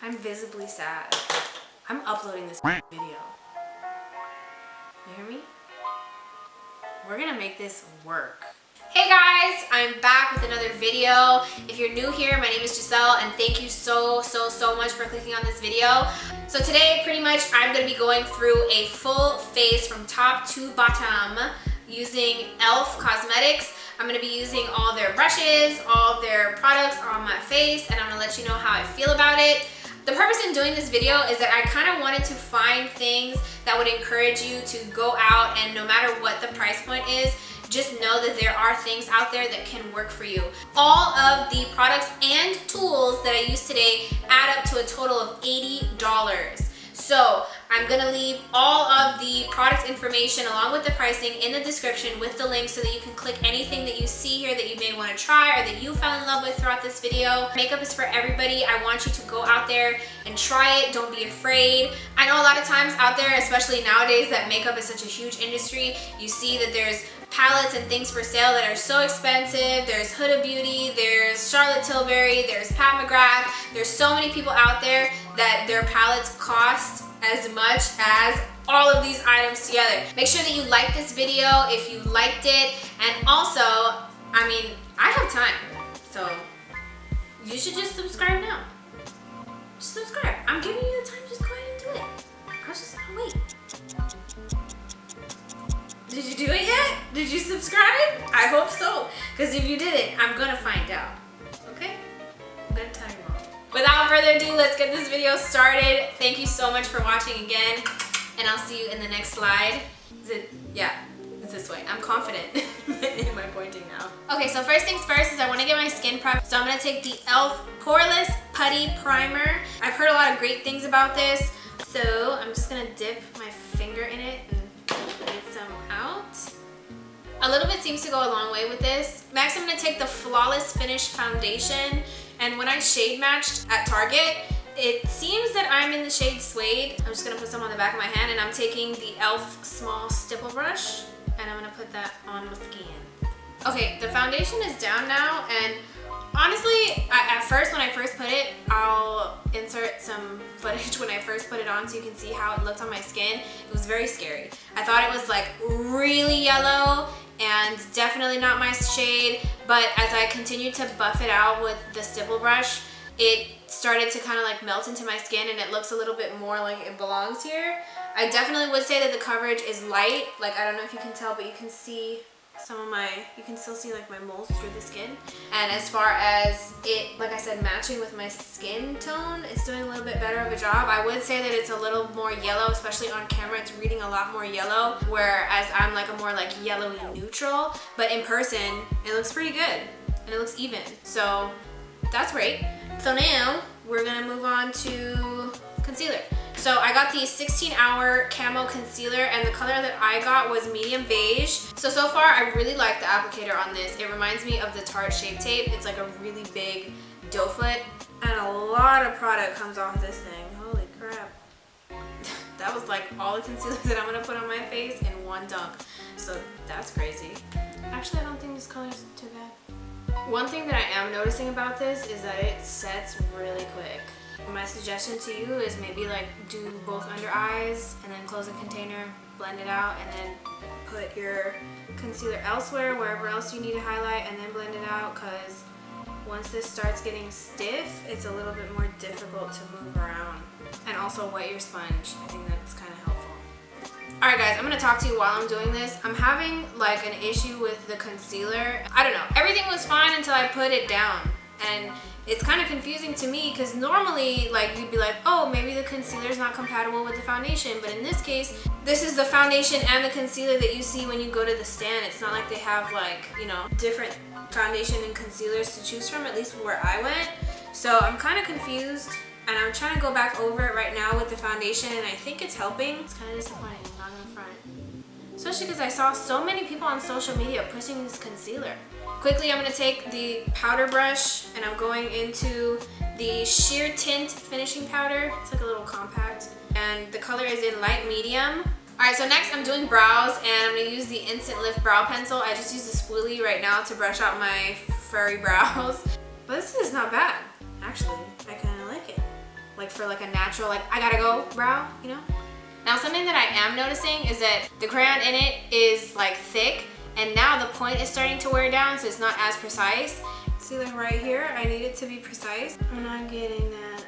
I'm visibly sad. I'm uploading this video. You hear me? We're gonna make this work. Hey guys, I'm back with another video. If you're new here, my name is Giselle and thank you so much for clicking on this video. So today, pretty much, I'm gonna be going through a full face from top to bottom using e.l.f. Cosmetics. I'm gonna be using all their brushes, all their products on my face, and I'm gonna let you know how I feel about it. The purpose in doing this video is that I kind of wanted to find things that would encourage you to go out and no matter what the price point is, just know that there are things out there that can work for you. All of the products and tools that I use today add up to a total of $80. So I'm gonna leave all of the product information along with the pricing in the description with the link so that you can click anything that you see here that you may want to try or that you fell in love with throughout this video. Makeup is for everybody. I want you to go out there and try it. Don't be afraid. I know a lot of times out there, especially nowadays that makeup is such a huge industry, you see that there's palettes and things for sale that are so expensive. There's Huda Beauty, there's Charlotte Tilbury, there's Pat McGrath. There's so many people out there that their palettes cost as much as all of these items together. Make sure that you like this video if you liked it, and also, I mean, I have time, so you should just subscribe now. Just subscribe. I'm giving you the time, just go ahead and do it. I'll wait. Did you do it yet? Did you subscribe? I hope so, because if you didn't, I'm gonna find out, okay? I'm gonna tell your mom. Without further ado, let's get this video started. Thank you so much for watching again, and I'll see you in the next slide. Is it? Yeah, it's this way. I'm confident in my pointing now. Okay, so first things first is I want to get my skin prep. So I'm going to take the e.l.f. Poreless Putty Primer. I've heard a lot of great things about this, so I'm just going to dip my finger in it and get some out. A little bit seems to go a long way with this. Next, I'm going to take the Flawless Finish Foundation. And when I shade matched at Target, it seems that I'm in the shade Suede. I'm just gonna put some on the back of my hand, and I'm taking the e.l.f. small stipple brush, and I'm gonna put that on my skin. Okay, the foundation is down now, and honestly, at first, when I first put it, I'll insert some footage when I first put it on so you can see how it looked on my skin. It was very scary. I thought it was like really yellow, and definitely not my shade, but as I continued to buff it out with the stipple brush, it started to kind of like melt into my skin and it looks a little bit more like it belongs here. I definitely would say that the coverage is light. Like, I don't know if you can tell, but you can see some of my, you can still see like my moles through the skin. And as far as it, like I said, matching with my skin tone, it's doing a little bit better of a job. I would say that it's a little more yellow, especially on camera. It's reading a lot more yellow, whereas I'm like a more like yellowy neutral. But in person, it looks pretty good and it looks even. So that's great. So now we're gonna move on to concealer. So I got the 16-hour Camo concealer, and the color that I got was medium beige. So far I really like the applicator on this. It reminds me of the Tarte Shape Tape. It's like a really big doe foot, and a lot of product comes off this thing. Holy crap. That was like all the concealer that I'm gonna put on my face in one dunk. So that's crazy. Actually, I don't think this color is too bad. One thing that I am noticing about this is that it sets really quick. My suggestion to you is maybe like do both under eyes and then close the container, blend it out, and then put your concealer elsewhere, wherever else you need to highlight, and then blend it out, because once this starts getting stiff, it's a little bit more difficult to move around. And also wet your sponge. I think that's kind of helpful. Alright guys, I'm going to talk to you while I'm doing this. I'm having like an issue with the concealer. I don't know. Everything was fine until I put it down. And it's kind of confusing to me because normally like you'd be like, oh, maybe the concealer is not compatible with the foundation. But in this case, this is the foundation and the concealer that you see when you go to the stand. It's not like they have like, you know, different foundation and concealers to choose from, at least where I went. So I'm kind of confused. And I'm trying to go back over it right now with the foundation, and I think it's helping. It's kind of disappointing, I'm not gonna front. Especially because I saw so many people on social media pushing this concealer. Quickly, I'm gonna take the powder brush, and I'm going into the Sheer Tint finishing powder. It's like a little compact, and the color is in light medium. Alright, so next I'm doing brows, and I'm gonna use the Instant Lift Brow Pencil. I just used the spoolie right now to brush out my furry brows. But this is not bad, actually. I kinda like it. Like like for like a natural, like I gotta go brow, you know? Now something that I am noticing is that the crayon in it is like thick, and now the point is starting to wear down, so it's not as precise. See, like right here, I need it to be precise. I'm not getting that.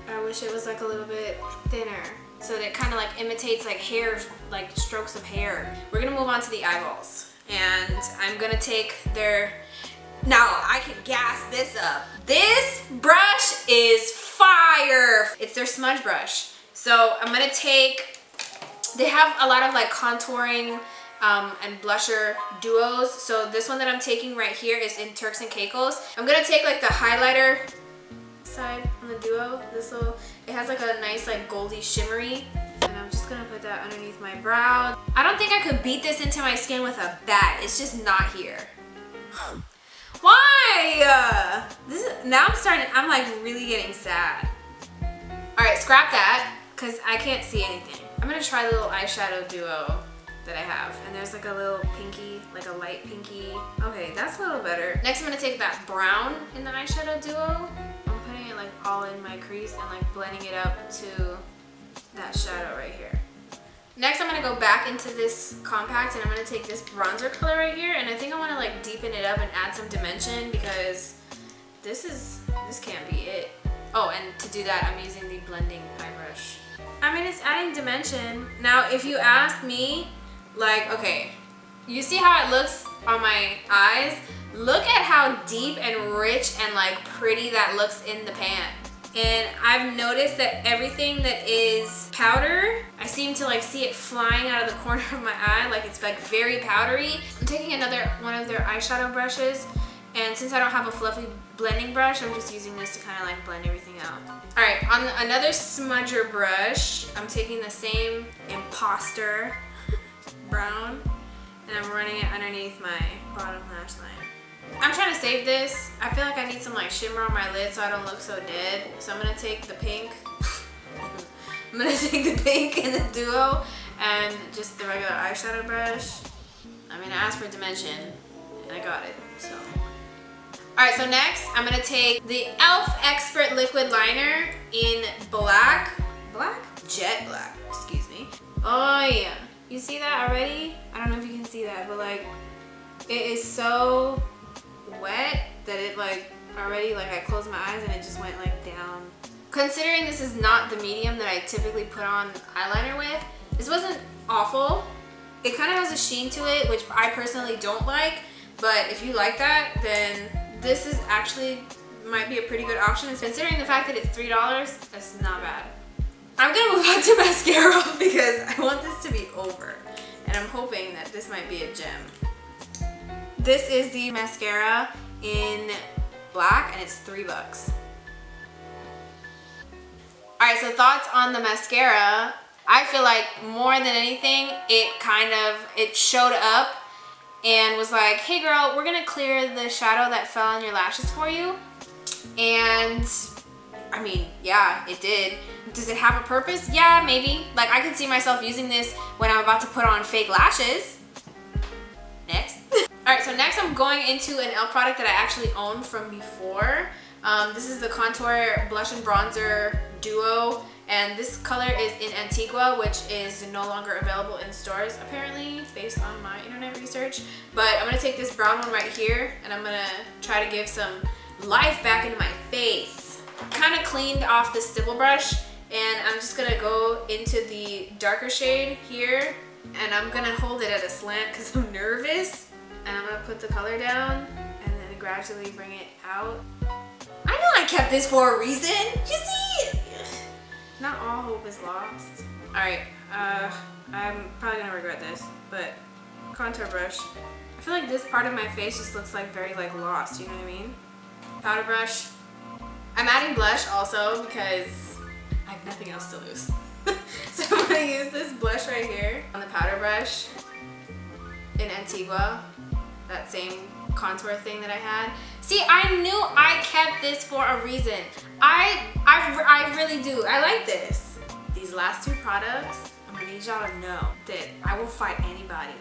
I wish it was like a little bit thinner, so that it kind of like imitates like hair, like strokes of hair. We're gonna move on to the eyeballs, and I'm gonna take their, now I can gas this up. This brush is fire. It's their Smudge Brush. So I'm gonna take, they have a lot of like contouring and blusher duos. So this one that I'm taking right here is in Turks and Caicos. I'm gonna take like the highlighter side on the duo. This little, it has like a nice like goldy shimmery. And I'm just gonna put that underneath my brow. I don't think I could beat this into my skin with a bat. It's just not here. Why? This is, now I'm like really getting sad. All right, scrap that, because I can't see anything. I'm gonna try the little eyeshadow duo that I have. And there's like a little pinky, like a light pinky. Okay, that's a little better. Next, I'm gonna take that brown in the eyeshadow duo. I'm putting it like all in my crease and like blending it up to that shadow right here. Next, I'm gonna go back into this compact, and I'm gonna take this bronzer color right here, and I think I wanna like deepen it up and add some dimension, because this can't be it. Oh, and to do that, I'm using the blending eye brush. I mean, it's adding dimension. Now, if you ask me, like, okay, you see how it looks on my eyes? Look at how deep and rich and like pretty that looks in the pan. And I've noticed that everything that is powder, I seem to like see it flying out of the corner of my eye, like it's like very powdery. I'm taking another one of their eyeshadow brushes, and since I don't have a fluffy blending brush, I'm just using this to kind of like blend everything out. All right, on another smudger brush, I'm taking the same Imposter brown, and I'm running it underneath my bottom lash line. I'm trying to save this. I feel like I need some like shimmer on my lid so I don't look so dead. So I'm gonna take the pink. I'm gonna take the pink in the duo and just the regular eyeshadow brush. I mean, I asked for dimension and I got it, so. All right, so next I'm gonna take the e.l.f. Expert Liquid Liner in black? Jet black, excuse me. Oh yeah, you see that already? I don't know if you can see that, but like, it is so wet that it like already, like I closed my eyes and it just went like down. Considering this is not the medium that I typically put on eyeliner with, this wasn't awful. It kind of has a sheen to it, which I personally don't like, but if you like that, then this is actually might be a pretty good option. Considering the fact that it's $3, that's not bad. I'm gonna move on to mascara because I want this to be over, and I'm hoping that this might be a gem. This is the mascara in black, and it's $3. All right, so thoughts on the mascara. I feel like more than anything, it showed up and was like, hey girl, we're gonna clear the shadow that fell on your lashes for you. And I mean, yeah, it did. Does it have a purpose? Yeah, maybe. Like, I could see myself using this when I'm about to put on fake lashes. Next. All right, so next I'm going into an e.l.f. product that I actually owned from before. This is the Contour Blush and Bronzer Duo, and this color is in Antigua, which is no longer available in stores apparently, based on my internet research. But I'm gonna take this brown one right here, and I'm gonna try to give some life back into my face. Kind of cleaned off the stipple brush, and I'm just gonna go into the darker shade here, and I'm gonna hold it at a slant because I'm nervous. And I'm gonna put the color down and then gradually bring it out. I know I kept this for a reason. You see? Not all hope is lost. All right, I'm probably gonna regret this, but contour brush. I feel like this part of my face just looks like very like lost, you know what I mean? Powder brush. I'm adding blush also because I have nothing else to lose. So I'm gonna use this blush right here on the powder brush in Antigua. That same contour thing that I had. See, I knew I kept this for a reason. I really do. I like this. These last two products, I'm gonna need y'all to know that I will fight anybody,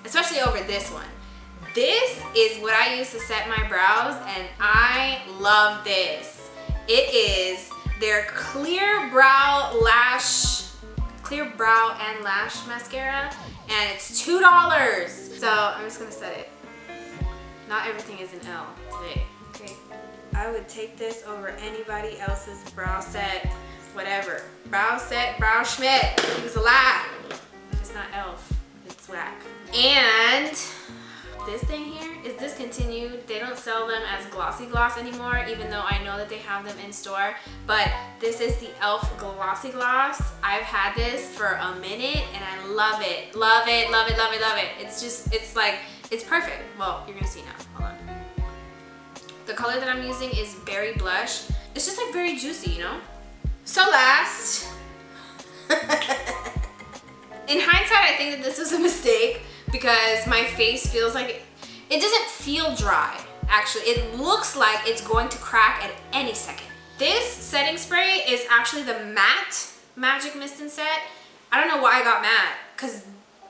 especially over this one. This is what I use to set my brows, and I love this. It is their clear brow and lash mascara, and it's $2. So I'm just gonna set it. Not everything is an L today. Okay. I would take this over anybody else's brow set, whatever. Brow set, brow schmidt. Use a lot. It's not Elf, it's whack. And this thing here is discontinued. They don't sell them as Glossy Gloss anymore, even though I know that they have them in store. But this is the Elf Glossy Gloss. I've had this for a minute and I love it. Love it, love it, love it, love it. It's just, it's like, it's perfect. Well, you're gonna see now, hold on. The color that I'm using is Berry Blush. It's just like very juicy, you know? So last, in hindsight, I think that this was a mistake because my face feels like it doesn't feel dry. Actually, it looks like it's going to crack at any second. This setting spray is actually the matte Magic Mist and Set. I don't know why I got matte, because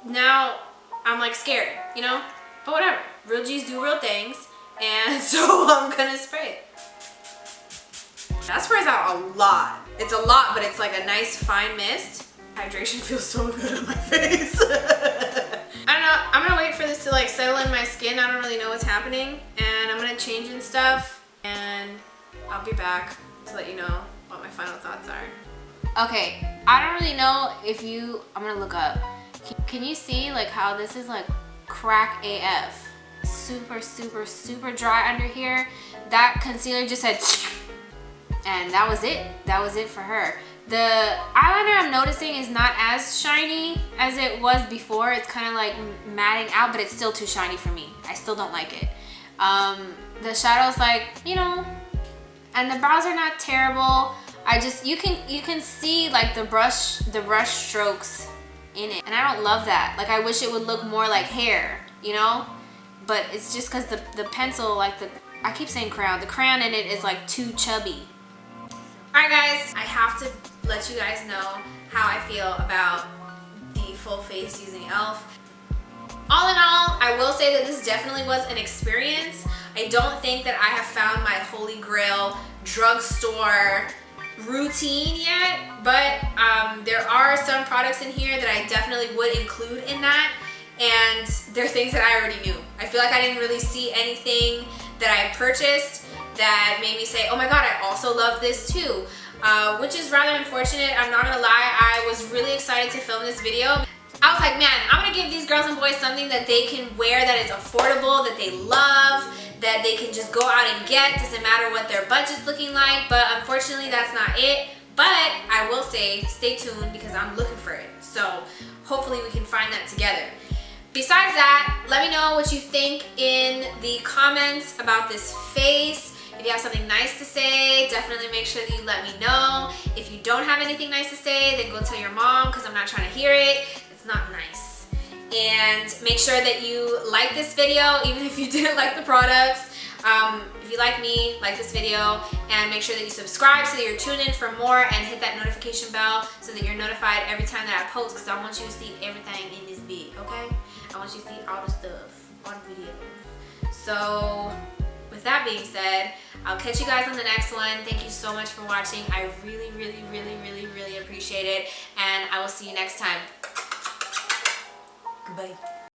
now I'm like scared, you know? But whatever, real G's do real things, and so I'm gonna spray it. That sprays out a lot. It's a lot, but it's like a nice fine mist. Hydration feels so good on my face. I don't know, I'm gonna wait for this to like settle in my skin. I don't really know what's happening, and I'm gonna change and stuff, and I'll be back to let you know what my final thoughts are. Okay, I don't really know if you, I'm gonna look up. Can you see like how this is like crack AF? Super, super, super dry under here. That concealer just said, and that was it. That was it for her. The eyeliner I'm noticing is not as shiny as it was before. It's kind of like matting out, but it's still too shiny for me. I still don't like it. The shadow's like, you know, and the brows are not terrible. I just, you can see like the brush strokes in it, and I don't love that. Like, I wish it would look more like hair, you know? But it's just because the pencil, like I keep saying crayon, the crayon in it is like too chubby. Alright guys, I have to let you guys know how I feel about the full face using e.l.f. All in all, I will say that this definitely was an experience. I don't think that I have found my holy grail drugstore routine yet, but there are some products in here that I definitely would include in that, and they're things that I already knew. I feel like I didn't really see anything that I purchased that made me say, oh my god, I also love this too, which is rather unfortunate. I'm not gonna lie, I was really excited to film this video. I was like, man, I'm gonna give these girls and boys something that they can wear that is affordable, that they love, that they can just go out and get. Doesn't matter what their budget's looking like, but unfortunately that's not it. But I will say, stay tuned because I'm looking for it. So hopefully we can find that together. Besides that, let me know what you think in the comments about this face. If you have something nice to say, definitely make sure that you let me know. If you don't have anything nice to say, then go tell your mom because I'm not trying to hear it. It's not nice. And make sure that you like this video, even if you didn't like the products. If you like me, like this video, and make sure that you subscribe so that you're tuned in for more, and hit that notification bell so that you're notified every time that I post, because I want you to see everything in this vid, okay? I want you to see all the stuff on video. So with that being said, I'll catch you guys on the next one. Thank you so much for watching. I really, really, really, really, really appreciate it, and I will see you next time. Goodbye.